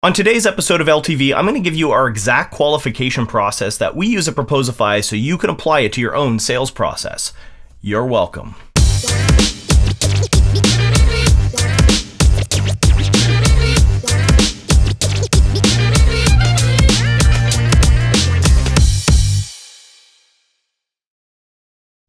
On today's episode of LTV, I'm going to give you our exact qualification process that we use at Proposify so you can apply it to your own sales process. You're welcome.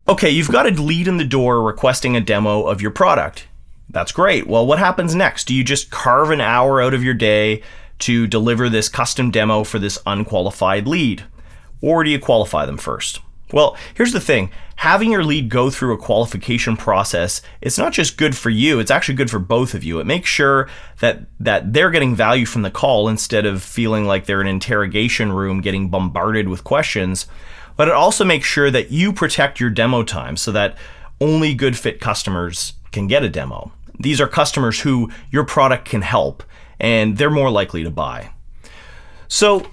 Okay, you've got a lead in the door requesting a demo of your product. That's great. Well, what happens next? Do you just carve an hour out of your day to deliver this custom demo for this unqualified lead? Or do you qualify them first? Well, here's the thing. Having your lead go through a qualification process, it's not just good for you, it's actually good for both of you. It makes sure that they're getting value from the call instead of feeling like they're in an interrogation room getting bombarded with questions. But it also makes sure that you protect your demo time so that only good fit customers can get a demo. These are customers who your product can help, and they're more likely to buy. So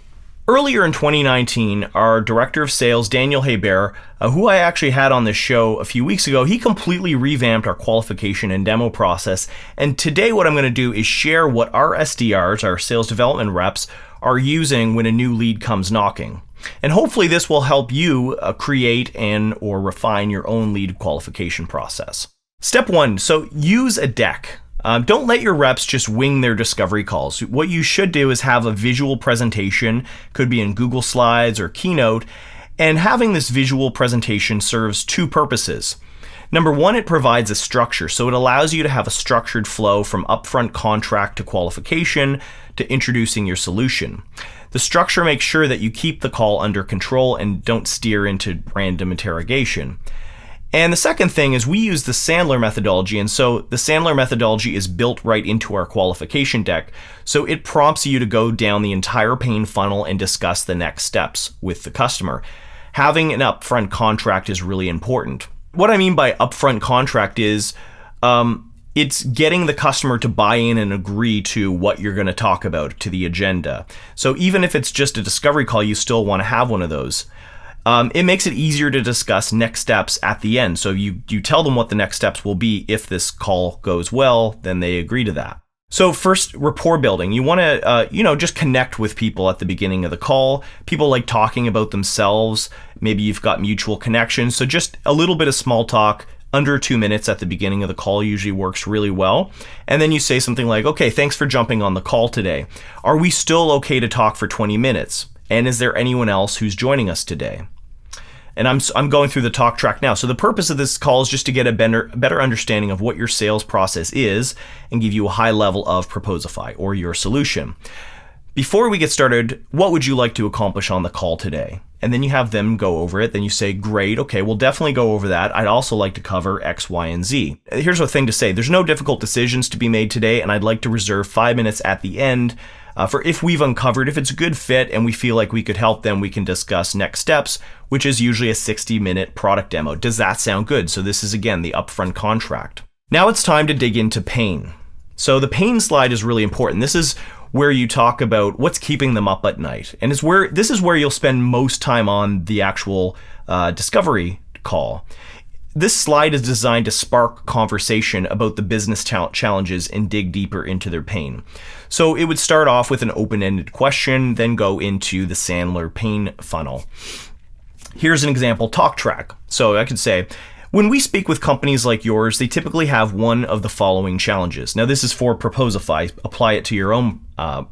earlier in 2019, our director of sales, Daniel Hebert, who I actually had on this show a few weeks ago, he completely revamped our qualification and demo process. And today what I'm going to do is share what our SDRs, our sales development reps, are using when a new lead comes knocking. And hopefully this will help you create or refine your own lead qualification process. Step 1, so use a deck. Don't let your reps just wing their discovery calls. What you should do is have a visual presentation, could be in Google Slides or Keynote, and having this visual presentation serves two purposes. Number one, it provides a structure, so it allows you to have a structured flow from upfront contract to qualification to introducing your solution. The structure makes sure that you keep the call under control and don't steer into random interrogation. And the second thing is we use the Sandler methodology, and so the Sandler methodology is built right into our qualification deck, so it prompts you to go down the entire pain funnel and discuss the next steps with the customer. Having an upfront contract is really important. What I mean by upfront contract is it's getting the customer to buy in and agree to what you're going to talk about, to the agenda. So even if it's just a discovery call, you still want to have one of those. It makes it easier to discuss next steps at the end. So you tell them what the next steps will be. If this call goes well, then they agree to that. So first, rapport building. You want to, just connect with people at the beginning of the call. People like talking about themselves. Maybe you've got mutual connections. So just a little bit of small talk under 2 minutes at the beginning of the call usually works really well. And then you say something like, okay, thanks for jumping on the call today. Are we still okay to talk for 20 minutes? And is there anyone else who's joining us today? And I'm going through the talk track now. So the purpose of this call is just to get a better understanding of what your sales process is and give you a high level of Proposify or your solution. Before we get started, what would you like to accomplish on the call today? And then you have them go over it. Then you say, great, okay, we'll definitely go over that. I'd also like to cover X, Y, and Z. Here's a thing to say. There's no difficult decisions to be made today, and I'd like to reserve 5 minutes at the end for if we've uncovered, if it's a good fit and we feel like we could help them, we can discuss next steps, which is usually a 60-minute product demo. Does that sound good? So this is, again, the upfront contract. Now it's time to dig into pain. So the pain slide is really important. This is where you talk about what's keeping them up at night. And this is where you'll spend most time on the actual discovery call. This slide is designed to spark conversation about the business challenges and dig deeper into their pain. So it would start off with an open-ended question, then go into the Sandler pain funnel. Here's an example talk track. So I could say, when we speak with companies like yours, they typically have one of the following challenges. Now this is for Proposify. Apply it to your own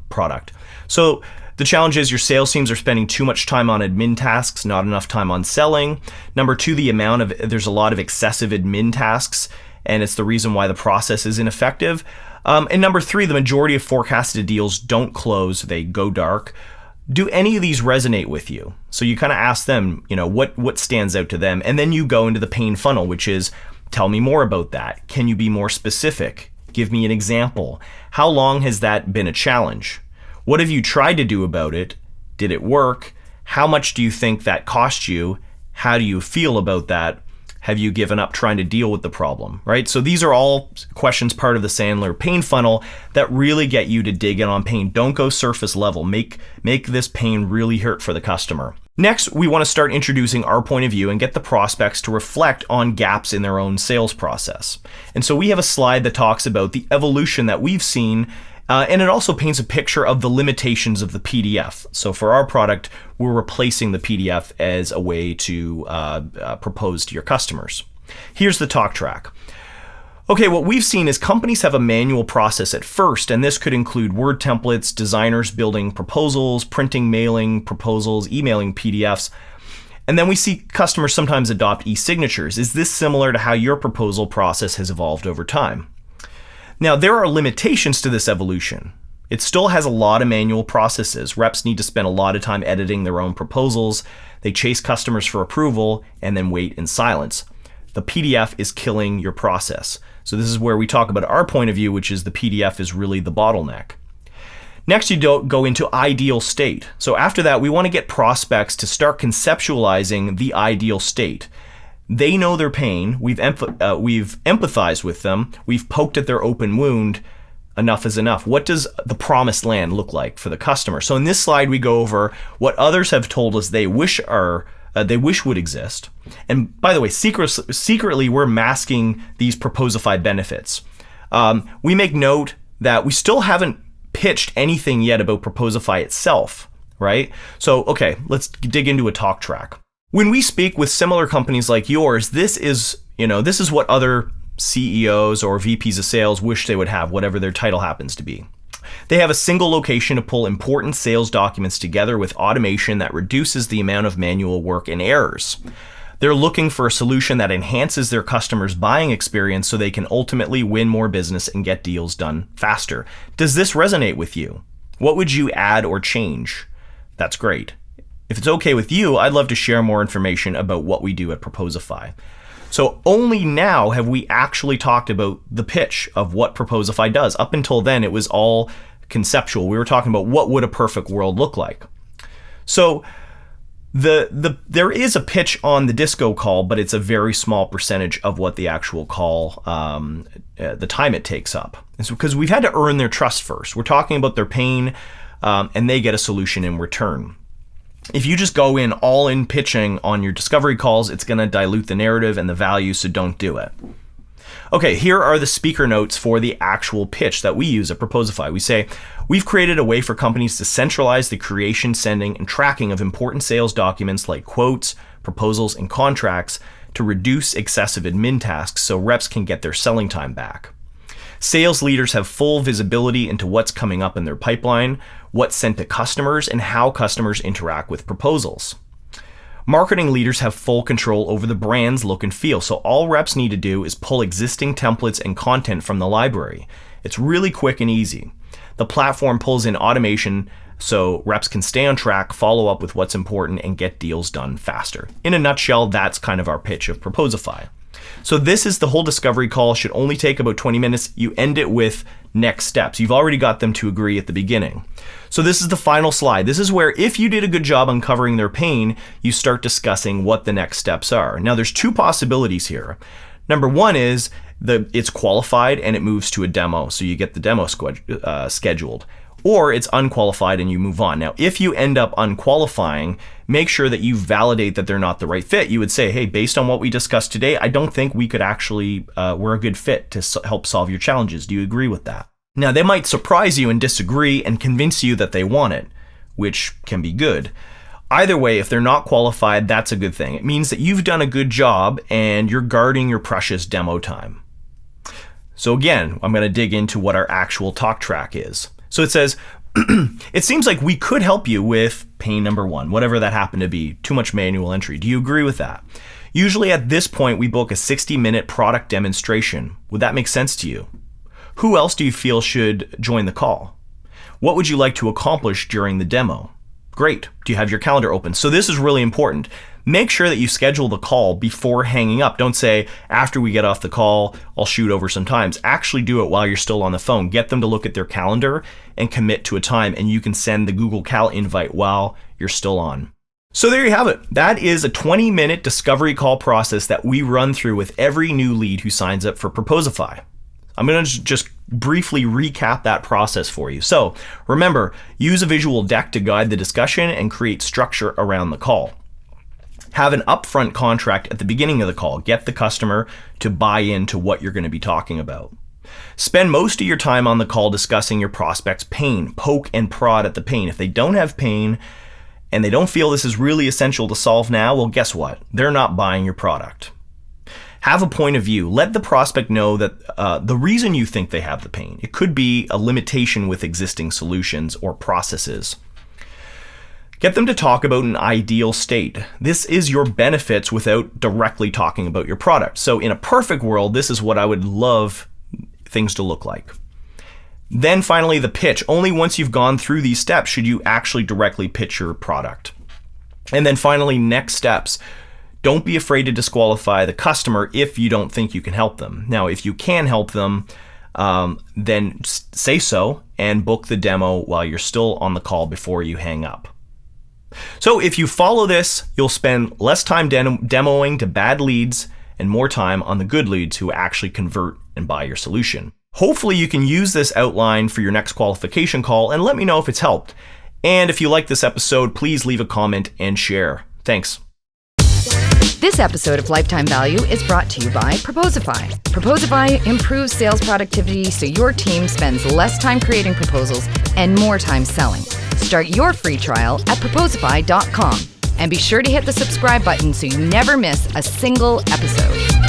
product. So the challenge is your sales teams are spending too much time on admin tasks, not enough time on selling. Number two, there's a lot of excessive admin tasks, and it's the reason why the process is ineffective. And number three, the majority of forecasted deals don't close, they go dark. Do any of these resonate with you? So you kind of ask them, what stands out to them, and then you go into the pain funnel, which is, tell me more about that. Can you be more specific? Give me an example. How long has that been a challenge? What have you tried to do about it? Did it work? How much do you think that cost you? How do you feel about that? Have you given up trying to deal with the problem, right? So these are all questions part of the Sandler pain funnel that really get you to dig in on pain. Don't go surface level. Make this pain really hurt for the customer. Next, we want to start introducing our point of view and get the prospects to reflect on gaps in their own sales process. And so we have a slide that talks about the evolution that we've seen And it also paints a picture of the limitations of the PDF. So for our product, we're replacing the PDF as a way to propose to your customers. Here's the talk track. Okay, what we've seen is companies have a manual process at first, and this could include Word templates, designers building proposals, printing, mailing proposals, emailing PDFs. And then we see customers sometimes adopt e-signatures. Is this similar to how your proposal process has evolved over time? Now, there are limitations to this evolution. It still has a lot of manual processes. Reps need to spend a lot of time editing their own proposals. They chase customers for approval and then wait in silence. The PDF is killing your process. So this is where we talk about our point of view, which is the PDF is really the bottleneck. Next, you go into ideal state. So after that, we want to get prospects to start conceptualizing the ideal state. They know their pain. We've empathized with them. We've poked at their open wound. Enough is enough. What does the promised land look like for the customer? So in this slide, we go over what others have told us they wish would exist. And by the way, secretly, we're masking these Proposify benefits. We make note that we still haven't pitched anything yet about Proposify itself, right? So, okay, let's dig into a talk track. When we speak with similar companies like yours, this is what other CEOs or VPs of sales wish they would have, whatever their title happens to be. They have a single location to pull important sales documents together with automation that reduces the amount of manual work and errors. They're looking for a solution that enhances their customers' buying experience so they can ultimately win more business and get deals done faster. Does this resonate with you? What would you add or change? That's great. If it's okay with you, I'd love to share more information about what we do at Proposify. So only now have we actually talked about the pitch of what Proposify does. Up until then, it was all conceptual. We were talking about what would a perfect world look like. So there is a pitch on the disco call, but it's a very small percentage of what the actual call, the time it takes up. It's because we've had to earn their trust first. We're talking about their pain, and they get a solution in return. If you just go in all in pitching on your discovery calls, it's going to dilute the narrative and the value, so don't do it. Okay, here are the speaker notes for the actual pitch that we use at Proposify. We say, we've created a way for companies to centralize the creation, sending, and tracking of important sales documents like quotes, proposals, and contracts to reduce excessive admin tasks so reps can get their selling time back. Sales leaders have full visibility into what's coming up in their pipeline, what's sent to customers, and how customers interact with proposals. Marketing leaders have full control over the brand's look and feel, so all reps need to do is pull existing templates and content from the library. It's really quick and easy. The platform pulls in automation so reps can stay on track, follow up with what's important, and get deals done faster. In a nutshell, that's kind of our pitch of Proposify. So this is the whole discovery call, should only take about 20 minutes. You end it with next steps. You've already got them to agree at the beginning. So this is the final slide. This is where if you did a good job uncovering their pain, you start discussing what the next steps are. Now there's two possibilities here. Number one is it's qualified and it moves to a demo, so you get the demo scheduled. Or it's unqualified and you move on. Now, if you end up unqualifying, make sure that you validate that they're not the right fit. You would say, hey, based on what we discussed today, I don't think we could actually, we're a good fit to help solve your challenges. Do you agree with that? Now, they might surprise you and disagree and convince you that they want it, which can be good. Either way, if they're not qualified, that's a good thing. It means that you've done a good job and you're guarding your precious demo time. So again, I'm going to dig into what our actual talk track is. So it says, it seems like we could help you with pain number one, whatever that happened to be, too much manual entry. Do you agree with that? Usually at this point, we book a 60-minute product demonstration. Would that make sense to you? Who else do you feel should join the call? What would you like to accomplish during the demo? Great. Do you have your calendar open? So this is really important. Make sure that you schedule the call before hanging up. Don't say, after we get off the call, I'll shoot over some times. Actually do it while you're still on the phone. Get them to look at their calendar and commit to a time, and you can send the Google Cal invite while you're still on. So there you have it. That is a 20-minute discovery call process that we run through with every new lead who signs up for Proposify. I'm going to just briefly recap that process for you. So remember, use a visual deck to guide the discussion and create structure around the call. Have an upfront contract at the beginning of the call. Get the customer to buy into what you're going to be talking about. Spend most of your time on the call discussing your prospect's pain. Poke and prod at the pain. If they don't have pain and they don't feel this is really essential to solve now, well, guess what? They're not buying your product. Have a point of view. Let the prospect know that the reason you think they have the pain. It could be a limitation with existing solutions or processes. Get them to talk about an ideal state. This is your benefits without directly talking about your product. So in a perfect world, this is what I would love things to look like. Then finally, the pitch. Only once you've gone through these steps should you actually directly pitch your product. And then finally, next steps. Don't be afraid to disqualify the customer if you don't think you can help them. Now, if you can help them, then say so and book the demo while you're still on the call before you hang up. So if you follow this, you'll spend less time demoing to bad leads and more time on the good leads who actually convert and buy your solution. Hopefully you can use this outline for your next qualification call and let me know if it's helped. And if you like this episode, please leave a comment and share. Thanks. This episode of Lifetime Value is brought to you by Proposify. Proposify improves sales productivity so your team spends less time creating proposals and more time selling. Start your free trial at proposify.com and be sure to hit the subscribe button so you never miss a single episode.